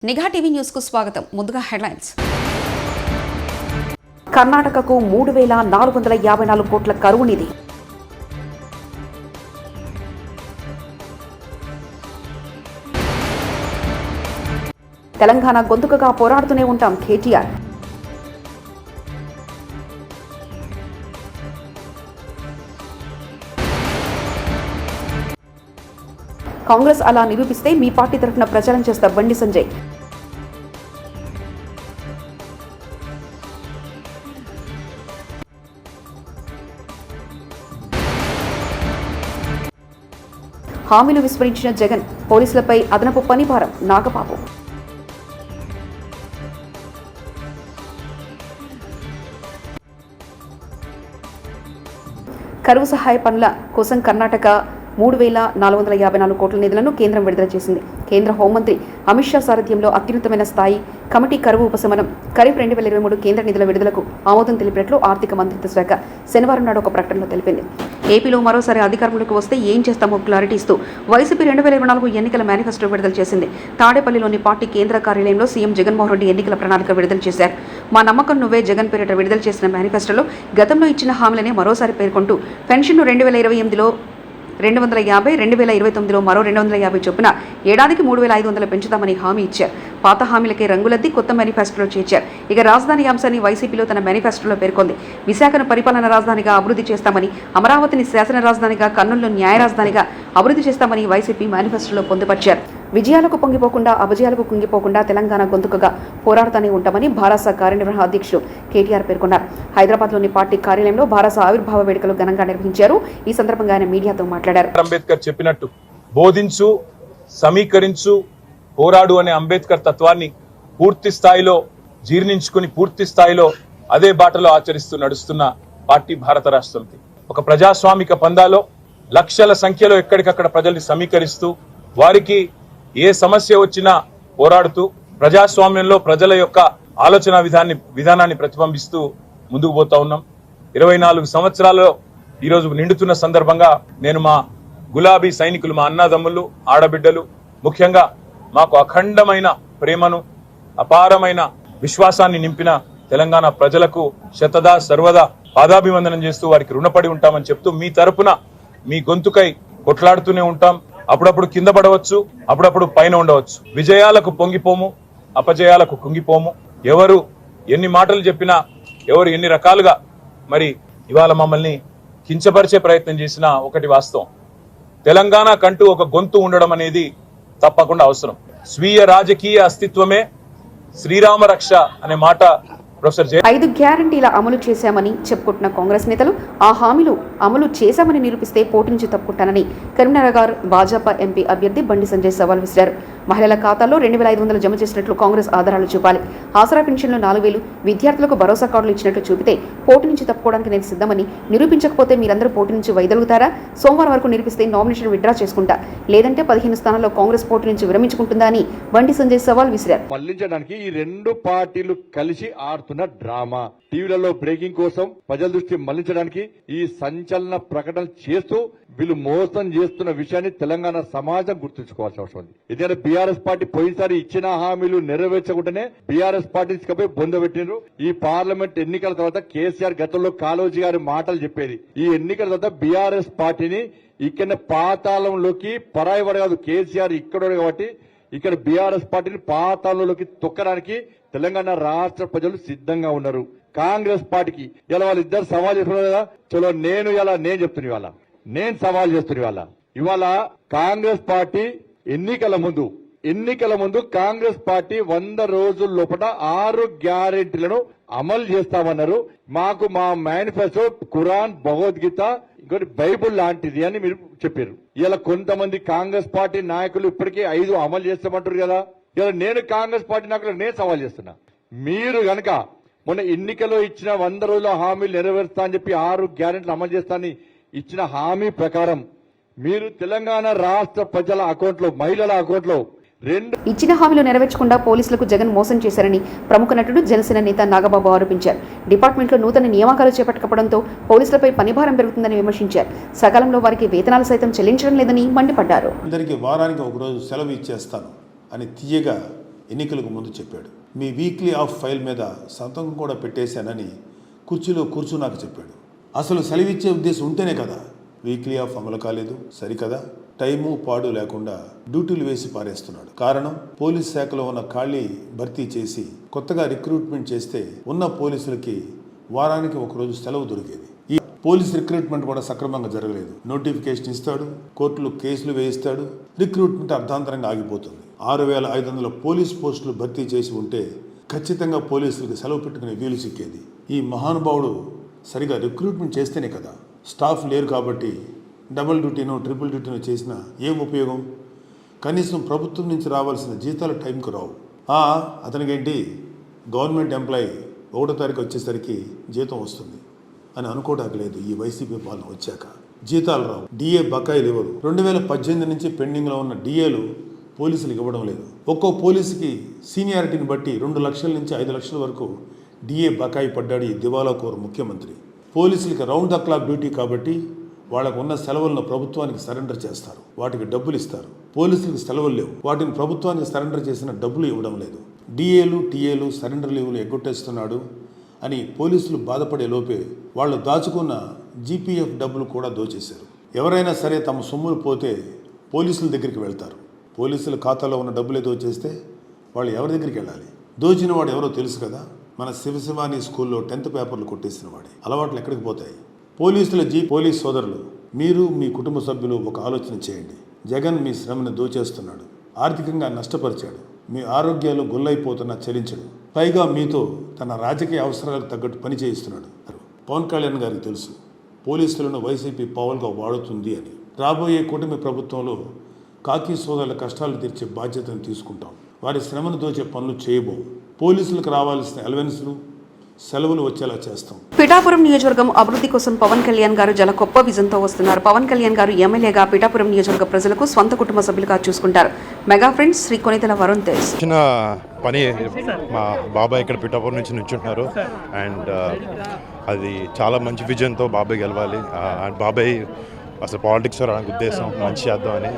నిఘా TV news కు స్వాగతం. ముందుగా హెడ్లైన్స్. కర్ణాటకకు 3,454 కోట్ల కరువు నిధి. తెలంగాణ గొంతుకగా పోరాడుతూనే ఉంటాం కేటీఆర్. కాంగ్రెస్ అలా నిరూపిస్తే మీ పార్టీ తరఫున ప్రచారం చేస్తా బండి సంజయ్. హామీలు విస్మరించిన జగన్, పోలీసులపై అదనపు పనిభారం నాగబాబు. కరువు సహాయ పనుల కోసం కర్ణాటక 3,454 కోట్ల నిధులను కేంద్రం విడుదల చేసింది. కేంద్ర హోంమంత్రి అమిత్ షా సారథ్యంలో అత్యున్నతమైన స్థాయి కమిటీ కరువు ఉపశమనం ఖరీఫ్ 2023 కేంద్ర నిధుల విడుదలకు ఆమోదం తెలిపినట్లు ఆర్థిక మంత్రిత్వ శాఖ శనివారం నాడు ఒక ప్రకటనలో తెలిపింది. ఏపీలో మరోసారి అధికారంలోకి వస్తే ఏం చేస్తామో క్లారిటీ ఇస్తూ వైసీపీ 2024 ఎన్నికల మేనిఫెస్టో విడుదల చేసింది. తాడేపల్లిలోని పార్టీ కేంద్ర కార్యాలయంలో సీఎం జగన్మోహన్ రెడ్డి ఎన్నికల ప్రణాళిక విడుదల చేశారు. మా నమ్మకం నువ్వే జగన్ పేరిట విడుదల చేసిన మేనిఫెస్టోలో గతంలో ఇచ్చిన హామీలనే మరోసారి పేర్కొంటూ పెన్షన్ను 2028లో 250, 2029లో మరో 250 చొప్పున ఏడాదికి 3,500 పెంచుతామని హామీ ఇచ్చారు. పాత హామీలకే రంగులద్ది కొత్త మేనిఫెస్టోలో చేర్చారు. ఇక రాజధాని అంశాన్ని వైసీపీలో తన మేనిఫెస్టోలో పేర్కొంది. విశాఖను పరిపాలన రాజధానిగా అభివృద్ధి చేస్తామని, అమరావతిని శాసన రాజధానిగా, కర్నూలును న్యాయ రాజధానిగా అభివృద్ధి చేస్తామని వైసీపీ మేనిఫెస్టోలో పొందుపరిచారు. విజయాలకు పొంగిపోకుండా, అపజయాలకు కుంగిపోకుండా తెలంగాణ గొంతుకగా పోరాడుతూనే ఉంటామని భారస కార్యనిర్వహణ అధ్యక్షుడు కేటీఆర్ పేర్కొన్నారు. హైదరాబాద్లోని పార్టీ కార్యాలయంలో భారస ఆవిర్భావ వేడుకలు ఘనంగా నిర్వహించారు. ఈ సందర్భంగా ఆయన మీడియాతో మాట్లాడారు. అంబేద్కర్ చెప్పినట్టు బోధించు, సమీకరించు, పోరాడు అనే అంబేద్కర్ తత్వాన్ని పూర్తి స్థాయిలో జీర్ణించుకుని పూర్తి స్థాయిలో అదే బాటలో ఆచరిస్తూ నడుస్తున్న పార్టీ భారత రాష్ట్రంకి ఒక ప్రజాస్వామిక పందాలో లక్షల సంఖ్యలో ఎక్కడికక్కడ ప్రజల్ని సమీకరిస్తూ వారికి ఏ సమస్య వచ్చినా పోరాడుతూ ప్రజాస్వామ్యంలో ప్రజల యొక్క ఆలోచన విధానాన్ని ప్రతిబింబిస్తూ ముందుకు పోతా ఉన్నాం. 24 సంవత్సరాలలో ఈరోజు నిండుతున్న సందర్భంగా నేను మా గులాబీ సైనికులు, మా అన్నదమ్ములు, ఆడబిడ్డలు, ముఖ్యంగా మాకు అఖండమైన ప్రేమను, అపారమైన విశ్వాసాన్ని నింపిన తెలంగాణ ప్రజలకు శతదా సర్వదా పాదాభివందనం చేస్తూ వారికి రుణపడి ఉంటామని చెప్తూ మీ తరపున మీ గొంతుకై కొట్లాడుతూనే ఉంటాం. అప్పుడప్పుడు కింద పడవచ్చు, అప్పుడప్పుడు పైన ఉండవచ్చు. విజయాలకు పొంగిపోము, అపజయాలకు కుంగిపోము. ఎవరు ఎన్ని మాటలు చెప్పినా, ఎవరు ఎన్ని రకాలుగా మరి ఇవాళ మమ్మల్ని కించపరిచే ప్రయత్నం చేసినా ఒకటి వాస్తవం, తెలంగాణ కంటూ ఒక గొంతు ఉండడం అనేది తప్పకుండా అవసరం. స్వీయ రాజకీయ అస్తిత్వమే శ్రీరామ రక్ష అనే మాట ప్రొఫెసర్ 5 గ్యారంటీల అమలు చేశామని చెప్పుకుంటున్న కాంగ్రెస్ నేతలు ఆ హామీలు అమలు చేశామని నిరూపిస్తే పోటీ నుంచి తప్పుకుంటానని కరీంనగర్ భాజపా ఎంపీ అభ్యర్థి బండి సంజయ్ సవాల్ విసిరారు. మహిళల ఖాతాల్లో 2,500 జమ చేసినట్లు కాంగ్రెస్ ఆధారాలు చూపాలి. ఆసరా పెన్షన్లు 4,000, విద్యార్థులకు భరోసా కార్డులు ఇచ్చినట్లు చూపితే పోటీ నుంచి తప్పుకోవడానికి నేను సిద్ధమని, నిరూపించకపోతే మీరందరూ పోటీ నుంచి వైదొలుగుతారా? సోమవారం వరకు నిరూపిస్తే నామినేషన్ విత్డ్రా చేసుకుంటా, లేదంటే 15 స్థానాల్లో కాంగ్రెస్ పోటీ నుంచి విరమించుకుంటుందా అని బండి సంజయ్ సవాల్ విసిరారు. మళ్లించడానికి ఈ రెండు పార్టీలు కలిసి డ్రామా, టీవీలలో బ్రేకింగ్ కోసం ప్రజల దృష్టి మళ్లించడానికి ఈ సంచలన ప్రకటన చేస్తూ వీళ్ళు మోసం చేస్తున్న విషయాన్ని తెలంగాణ సమాజం గుర్తుంచుకోవాల్సిన అవసరం ఉంది. ఎందుకంటే బీఆర్ఎస్ పార్టీ పోయినసారి ఇచ్చిన హామీలు నెరవేర్చకుండానే బీఆర్ఎస్ పార్టీ తీసుకుపోయి బొందబెట్టినారు. ఈ పార్లమెంట్ ఎన్నికల తర్వాత కేసీఆర్ గతంలో కాళోజీ గారి మాటలు చెప్పేది, ఈ ఎన్నికల తర్వాత బీఆర్ఎస్ పార్టీని ఇక్కడ పాతాళంలోకి, పరాయి వాడు కాదు కేసీఆర్ ఇక్కడ కాబట్టి ఇక్కడ బీఆర్ఎస్ పార్టీని పాతాళంలోకి తొక్కడానికి తెలంగాణ రాష్ట్ర ప్రజలు సిద్ధంగా ఉన్నారు. కాంగ్రెస్ పార్టీకి ఇలా వాళ్ళిద్దరు సవాల్ చేస్తున్నారు కదా, చలో నేను చెప్తున్నా, నేను సవాల్ చేస్తున్నా. ఇవాళ కాంగ్రెస్ పార్టీ ఎన్నికల ముందు కాంగ్రెస్ పార్టీ 100 రోజుల లోపల 6 గ్యారెంటీలను అమలు చేస్తామన్నారు. మాకు మా మేనిఫెస్టో ఖురాన్, భగవద్గీత, ఇంకోటి బైబుల్ లాంటిది అని మీరు చెప్పారు. ఇలా కొంతమంది కాంగ్రెస్ పార్టీ నాయకులు ఇప్పటికే 5 అమలు చేస్తామంటారు కదా. ఇలా నేను కాంగ్రెస్ పార్టీ నాయకులకు నేను సవాల్ చేస్తున్నా, మీరు గనక మొన్న ఎన్నికల్లో ఇచ్చిన 100 రోజుల హామీలు నెరవేరుస్తా అని చెప్పి 6 గ్యారెంటీలు అమలు చేస్తానని ఇచ్చిన హామీ ప్రకారం మీరు తెలంగాణ రాష్ట్ర ప్రజల అకౌంట్లో, మహిళల అకౌంట్లో ఇచ్చిన హామీలు నెరవేర్చకుండా పోలీసులకు జగన్ మోసం చేశారని ప్రముఖ నటుడు జనసేన నేత నాగబాబు ఆరోపించారు. డిపార్ట్మెంట్లో నూతన నియామకాలు చేపట్టకపోవడంతో పోలీసులపై పనిభారం పెరుగుతుందని విమర్శించారు. సకాలంలో వారికి వేతనాలు సైతం చెల్లించడం లేదని మండిపడ్డారు. అందరికీ వారానికి ఒక రోజు సెలవు ఇచ్చేస్తాను అని తీయగా ఎన్నికలకు ముందు చెప్పాడు. మీ వీక్లీ ఆఫ్ ఫైల్ మీద సంతకం కూడా పెట్టేశానని కుర్చీలో కూర్చున్నాక చెప్పాడు. అసలు సెలవిచ్చే ఉద్దేశం ఉంటేనే కదా వీక్లీ ఆఫ్ అమలు కాలేదు. సరికదా, టైము పాడు లేకుండా డ్యూటీలు వేసి పారేస్తున్నాడు. కారణం, పోలీస్ శాఖలో ఉన్న ఖాళీ భర్తీ చేసి కొత్తగా రిక్రూట్మెంట్ చేస్తే ఉన్న పోలీసులకి వారానికి ఒకరోజు సెలవు దొరికేది. ఈ పోలీస్ రిక్రూట్మెంట్ కూడా సక్రమంగా జరగలేదు. నోటిఫికేషన్ ఇస్తాడు, కోర్టులు కేసులు వేయిస్తాడు, రిక్రూట్మెంట్ అర్ధాంతరంగా ఆగిపోతుంది. 6,500 పోలీస్ పోస్టులు భర్తీ చేసి ఉంటే ఖచ్చితంగా పోలీసులకు సెలవు పెట్టుకునే వీలు సిక్కేది. ఈ మహానుభావుడు సరిగా రిక్రూట్మెంట్ చేస్తేనే కదా. స్టాఫ్ లేరు కాబట్టి డబుల్ డ్యూటీనో ట్రిపుల్ డ్యూటీనో చేసినా ఏం ఉపయోగం? కనీసం ప్రభుత్వం నుంచి రావాల్సిన జీతాలు టైంకు రావు. అతనికేంటి, గవర్నమెంట్ ఎంప్లాయీ 1వ తారీఖు వచ్చేసరికి జీతం వస్తుంది అని అనుకోవడానికి లేదు. ఈ వైసీపీ పాలన వచ్చాక జీతాలు రావు, డిఏ బకాయిలు ఇవ్వరు. 2018 నుంచి పెండింగ్లో ఉన్న డిఏలు పోలీసులకు ఇవ్వడం లేదు. ఒక్కో పోలీసుకి సీనియారిటీని బట్టి 2 లక్షల నుంచి 5 లక్షల వరకు డిఏ బకాయి పడ్డాడు ఈ దివాలా కోరు ముఖ్యమంత్రి. పోలీసులకి రౌండ్ ద క్లాక్ డ్యూటీ కాబట్టి వాళ్ళకు ఉన్న సెలవులను ప్రభుత్వానికి సరెండర్ చేస్తారు, వాటికి డబ్బులు ఇస్తారు. పోలీసులకు సెలవులు లేవు, వాటిని ప్రభుత్వానికి సరెండర్ చేసిన డబ్బులు ఇవ్వడం లేదు. డిఏలు టీఏలు సరెండర్ లీవులు ఎగ్గొట్టేస్తున్నాడు అని పోలీసులు బాధపడే లోపే వాళ్ళు దాచుకున్న జీపీఎఫ్ డబ్బులు కూడా దోచేశారు. ఎవరైనా సరే తమ సొమ్ములు పోతే పోలీసుల దగ్గరికి వెళ్తారు. పోలీసుల ఖాతాలో ఉన్న డబ్బులే దోచేస్తే వాళ్ళు ఎవరి దగ్గరికి వెళ్ళాలి? దోచిన వాడు ఎవరో తెలుసు కదా, మన శివశివాని స్కూల్లో 10th పేపర్లు కొట్టేసిన వాడే. అలవాట్లు ఎక్కడికి పోతాయి? పోలీస్ సోదరులు, మీరు మీ కుటుంబ సభ్యులు ఒక ఆలోచన చేయండి. జగన్ మీ శ్రమను దోచేస్తున్నాడు, ఆర్థికంగా నష్టపరిచాడు, మీ ఆరోగ్యాలు గొల్లైపోతున్నా చలించడు. పైగా మీతో తన రాజకీయ అవసరాలకు తగ్గట్టు పని చేయిస్తున్నాడు. పవన్ కళ్యాణ్ గారికి తెలుసు పోలీసులను వైసీపీ పవర్గా వాడుతుంది అని. రాబోయే కూటమి ప్రభుత్వంలో కాకి సోదరుల కష్టాలు తీర్చే బాధ్యతను తీసుకుంటాం. వారి శ్రమను దోచే పనులు చేయబోం. పోలీసులకు రావాల్సిన అలవెన్స్లు, సెలవులు వచ్చేలా చేస్తాం. పిఠాపురం నియోజకవర్గం అభివృద్ధి కోసం పవన్ కళ్యాణ్ గారు చాలా గొప్ప విజన్తో వస్తున్నారు. పవన్ కళ్యాణ్ గారు ఎమ్మెల్యేగా పిఠాపురం నియోజకవర్గ ప్రజలకు స్వంత కుటుంబ సభ్యులుగా చూసుకుంటారు. Mega friends Shri Konidela Varun Tej. చిన్న పని, మా బాబాయ్ ఇక్కడ పిఠాపురం నుంచి నుంచుంటున్నారు అండ్ అది చాలా మంచి విజన్తో బాబాయ్ గెలవాలి. అండ్ బాబాయ్ అసలు పాలిటిక్స్ రావడానికి ఉద్దేశం మంచి చేద్దామని.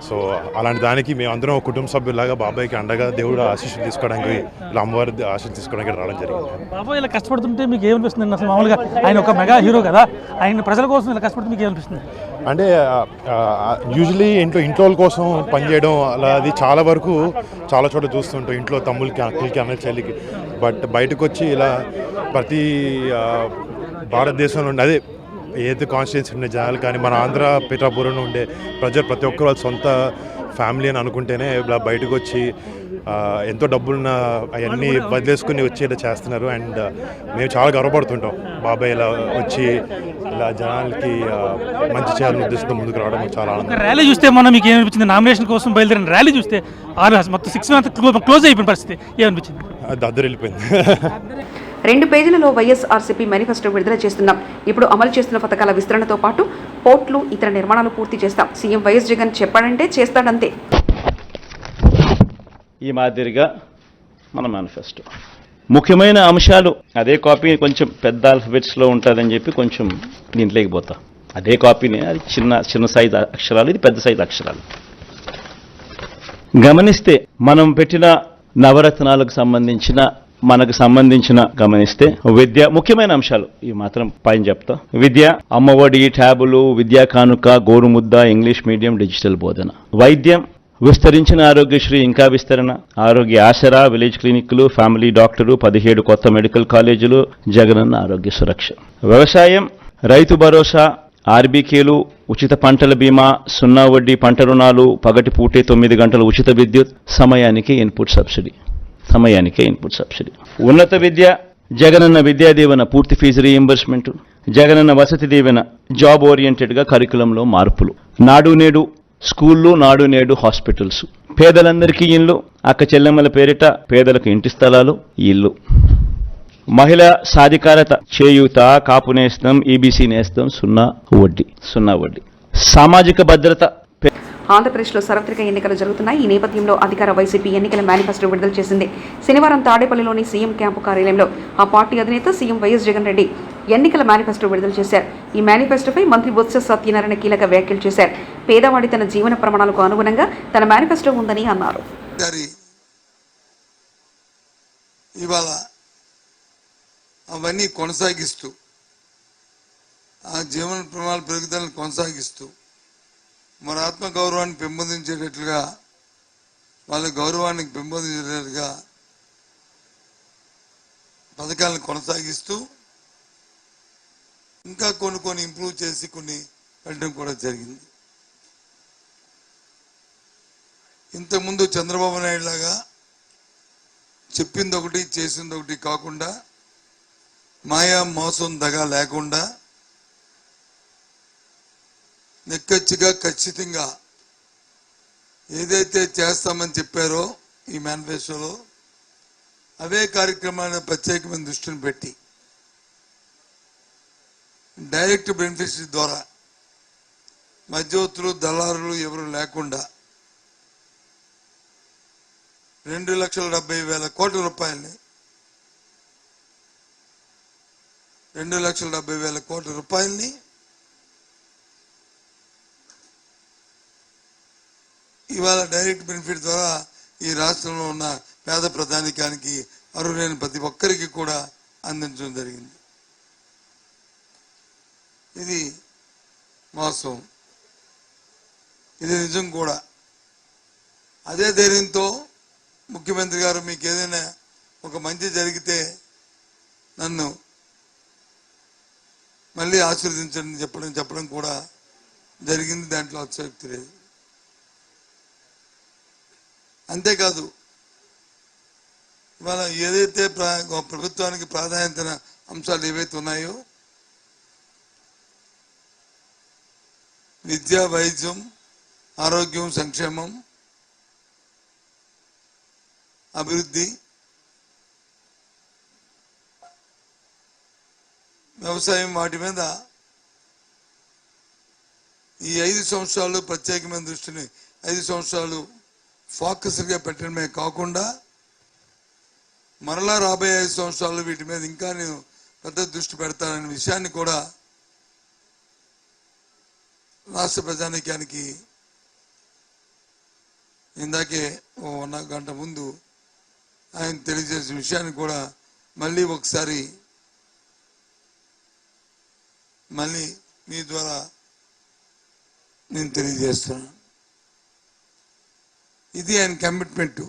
సో అలాంటి దానికి మేము అందరం కుటుంబ సభ్యులాగా బాబాయ్కి అండగా దేవుడు ఆశీస్సులు తీసుకోవడానికి, ఇలా అమ్మవారి ఆశీస్సులు తీసుకోవడానికి రావడం జరిగింది. బాబాయ్ ఇలా కష్టపడుతుంటే మీకు ఏమనిపిస్తుంది? అసలు మామూలుగా ఆయన ఒక మెగా హీరో కదా, ఆయన ప్రజల కోసం ఇలా కష్టపడుతుంటే మీకు ఏమనిపిస్తుంది? అంటే యూజువలీ ఇంట్లో కోసం పనిచేయడం అలా అది చాలా వరకు చాలా చోట చూస్తుంటాం, ఇంట్లో తమ్ముళ్ళకి, అక్కలకి, అన్న చెల్లికి. బట్ బయటకు వచ్చి ఇలా ప్రతి భారతదేశంలో ఉండే, అదే ఏదైతే కాన్స్టిట్యున్సీ ఉండే జనాలు కానీ మన ఆంధ్ర పిఠాపురంలో ఉండే ప్రజలు ప్రతి ఒక్కరు వాళ్ళ సొంత ఫ్యామిలీ అని అనుకుంటేనే ఇలా బయటకు వచ్చి ఎంతో డబ్బులున్న అవన్నీ వదిలేసుకుని వచ్చి ఇలా చేస్తున్నారు. అండ్ మేము చాలా గర్వపడుతుంటాం బాబాయ్ ఇలా వచ్చి ఇలా జనాలకి మంచి చేయాలని ఉద్దేశంతో ముందుకు రావడం చాలా ఆనందం. ర్యాలీ చూస్తే మనం మీకు ఏమనిపించింది? నామినేషన్ కోసం బయలుదేరిన ర్యాలీ చూస్తే మొత్తం 6 months క్లోజ్ అయిపోయిన పరిస్థితి ఏమనిపించింది? దద్దరు వెళ్ళిపోయింది. 2 పేజీలలో వైఎస్ఆర్సీపీ మేనిఫెస్టో విడుదల చేస్తున్నాం. ఇప్పుడు అమలు చేస్తున్న పథకాల విస్తరణతో పాటు పోర్టులు, ఇతర నిర్మాణాలు పూర్తి చేస్తాం. సీఎం వైఎస్ జగన్ చెప్పాడంటే చేస్తాడంతే. ఈ మాదిరిగా మన మేనిఫెస్టో ముఖ్యమైన అంశాలు అదే కాపీ కొంచెం పెద్ద ఆల్ఫబెట్స్లో ఉంటుందని చెప్పి కొంచెం దీంట్లోకి పోతా. అదే కాపీనే, అది చిన్న సైజు అక్షరాలు, ఇది పెద్ద సైజు అక్షరాలు. గమనిస్తే మనం పెట్టిన నవరత్నాలకు సంబంధించిన గమనిస్తే విద్య ముఖ్యమైన అంశాలు ఈ మాత్రం పైన చెప్తా. విద్య, అమ్మఒడి, ట్యాబులు, విద్యా కానుక, గోరుముద్ద, ఇంగ్లీష్ మీడియం, డిజిటల్ బోధన. వైద్యం, విస్తరించిన ఆరోగ్యశ్రీ ఇంకా విస్తరణ, ఆరోగ్య ఆసరా, విలేజ్ క్లినిక్లు, ఫ్యామిలీ డాక్టరు, 17 కొత్త మెడికల్ కాలేజీలు, జగనన్న ఆరోగ్య సురక్ష. వ్యవసాయం, రైతు భరోసా, ఆర్బీకేలు, ఉచిత పంటల బీమా, 0 వడ్డీ పంట రుణాలు, పగటిపూటే 9 గంటల ఉచిత విద్యుత్, సమయానికి ఇన్పుట్ సబ్సిడీ. ఉన్నత విద్య, జగనన్న విద్యా దీవెన, పూర్తి fee reimbursement, Jagananna Vasathi Deevena, job ఓరియంటెడ్గా కరికులంలో మార్పులు, నాడు నేడు స్కూళ్ళు, నాడు నేడు హాస్పిటల్స్, పేదలందరికీ ఇళ్ళు, అక్క చెల్లెమ్మల పేరిట పేదలకు ఇంటి స్థలాలు, ఇళ్ళు, మహిళా సాధికారత, చేయూత, కాపు నేస్తం, ఈబీసీ నేస్తం, 0 వడ్డీ, సామాజిక భద్రత. ఆంధ్రప్రదేశ్లో సార్వత్రిక ఎన్నికలు జరుగుతున్నాయి. ఈ నేపథ్యంలో అధికార వైసీపీ ఎన్నికల మేనిఫెస్టో విడుదల చేసింది. శనివారం తాడేపల్లిలోని సీఎం క్యాంపు కార్యాలయంలో ఆ పార్టీ అధినేత సీఎం వైఎస్ జగన్ రెడ్డి ఎన్నికల మేనిఫెస్టో విడుదల చేశారు. ఈ మేనిఫెస్టోపై మంత్రి బొత్స సత్యనారాయణ కీలక వ్యాఖ్యలు చేశారు. పేదవాడి తన జీవన ప్రమాణాలకు అనుగుణంగా తన మేనిఫెస్టో ఉందని అన్నారు. ఇవాళ అవన్నీ కొనసాగిస్తూ ఆ జీవన ప్రమాణాల పెరుగుదలను కొనసాగిస్తూ మన ఆత్మగౌరవాన్ని పెంపొందించేటట్లుగా వాళ్ళ గౌరవాన్ని పెంపొందించేటట్లుగా పథకాలను కొనసాగిస్తూ ఇంకా కొన్ని ఇంప్రూవ్ చేసి కొన్ని పెట్టడం కూడా జరిగింది. ఇంతకుముందు చంద్రబాబు నాయుడు లాగా చెప్పింది ఒకటి చేసింది ఒకటి కాకుండా మాయా మోసం దగా లేకుండా నిక్కచ్చిగా ఖచ్చితంగా ఏదైతే చేస్తామని చెప్పారో ఈ మేనిఫెస్టోలో అవే కార్యక్రమాలను ప్రత్యేకమైన దృష్టిని పెట్టి డైరెక్ట్ బెనిఫిషరీ ద్వారా మధ్యవర్తులు దళారులు ఎవరు లేకుండా 2,70,000 కోట్ల రూపాయలని 2,70,000 కోట్ల రూపాయలని ఇవాళ డైరెక్ట్ బెనిఫిట్ ద్వారా ఈ రాష్ట్రంలో ఉన్న పేద ప్రధానికానికి అర్హులైన ప్రతి ఒక్కరికి కూడా అందించడం జరిగింది. ఇది మోసం, ఇది నిజం కూడా. అదే ధైర్యంతో ముఖ్యమంత్రి గారు మీకు ఏదైనా ఒక మంచి జరిగితే నన్ను మళ్ళీ ఆశీర్వదించండి చెప్పడం కూడా జరిగింది. దాంట్లో అతిశయోక్తి లేదు. అంతేకాదు ఇవాళ ఏదైతే ప్రభుత్వానికి ప్రాధాన్యత అంశాలు ఏవైతే ఉన్నాయో విద్య, వైద్యం, ఆరోగ్యం, సంక్షేమం, అభివృద్ధి, వ్యవసాయం, వాటి మీద ఈ 5 సంవత్సరాలు ప్రత్యేకమైన దృష్టిని 5 సంవత్సరాలు ఫోకస్గా పెట్టడమే కాకుండా మరలా రాబోయే 5 సంవత్సరాలు వీటి మీద ఇంకా నేను పెద్ద దృష్టి పెడతాననే విషయాన్ని కూడా రాష్ట్ర ప్రజానీకానికి ఇందాకే 1 గంట ముందు ఆయన తెలియజేసిన విషయాన్ని కూడా మళ్ళీ ఒకసారి మీ ద్వారా నేను తెలియజేస్తున్నాను. ఇది ఆయన కమిట్మెంట్.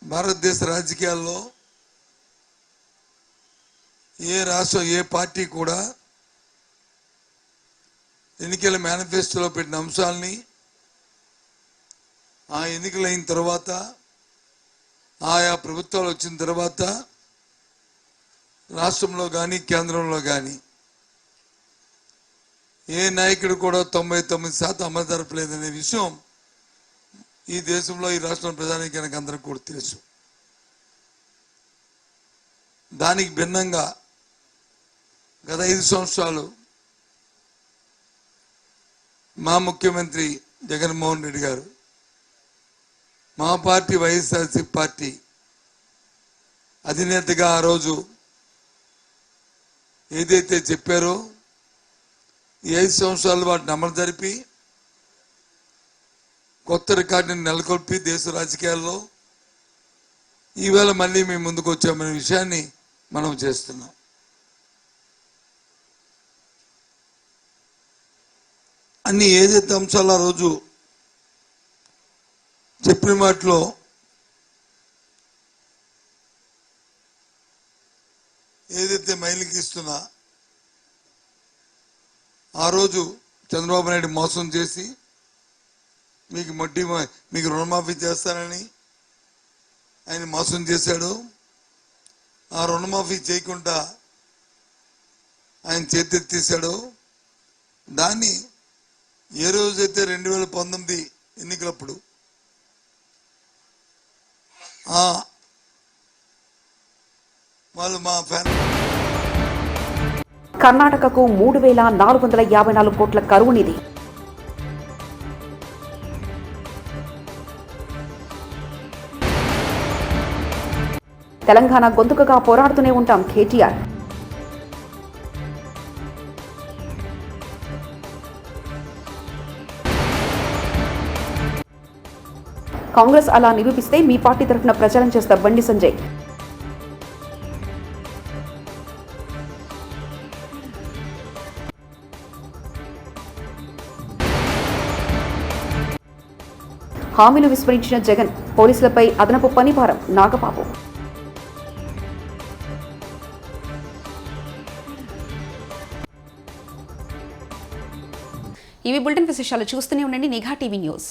భారతదేశ రాజకీయాల్లో ఏ రాష్ట్రం, ఏ పార్టీ కూడా ఎన్నికల మేనిఫెస్టోలో పెట్టిన అంశాలని ఆ ఎన్నికలు అయిన తర్వాత ఆయా ప్రభుత్వాలు వచ్చిన తర్వాత రాష్ట్రంలో కానీ కేంద్రంలో కానీ ఏ నాయకుడు కూడా 99% అమలు జరపలేదనే విషయం ఈ దేశంలో, ఈ రాష్ట్రం ప్రజానీకానికి అందరికీ కూడా తెలుసు. దానికి భిన్నంగా గత 5 సంవత్సరాలు మా ముఖ్యమంత్రి జగన్మోహన్ రెడ్డి గారు, మా పార్టీ వైఎస్ఆర్సీపీ పార్టీ అధినేతగా ఆ రోజు ఏదైతే చెప్పారో ఈ 5 సంవత్సరాలు వాటిని అమలు జరిపి కొత్త రికార్డుని నెలకొల్పి దేశ రాజకీయాల్లో ఈవేళ మళ్ళీ మేము ముందుకు వచ్చామనే విషయాన్ని మనం చేస్తున్నాం. అన్ని ఏదైతే అంశాలు ఆ రోజు చెప్పిన మాటలో ఏదైతే మైలుకి ఇస్తున్నా ఆ రోజు చంద్రబాబు నాయుడు మోసం చేసి మీకు రుణమాఫీ చేస్తానని ఆయన మోసం చేశాడు. ఆ రుణమాఫీ చేయకుండా ఆయన చేతెత్తేశాడు. దాన్ని ఏ రోజైతే 2019 ఎన్నికలప్పుడు వాళ్ళు మా కర్ణాటకకు 3,454 కోట్ల కరువు నిధి. తెలంగాణ గొంతుకగా పోరాడుతూనే ఉంటాం కేటీఆర్. కాంగ్రెస్ అలా నిరూపిస్తే మీ పార్టీ తరఫున ప్రచారం చేస్తా బండి సంజయ్. హామీలు విస్మరించిన జగన్, పోలీసులపై అదనపు పనిభారం నాగబాబు. ఇవి బులెటిన్ విశేషాలు. చూస్తూనే ఉండండి నిఘా టీవీ న్యూస్.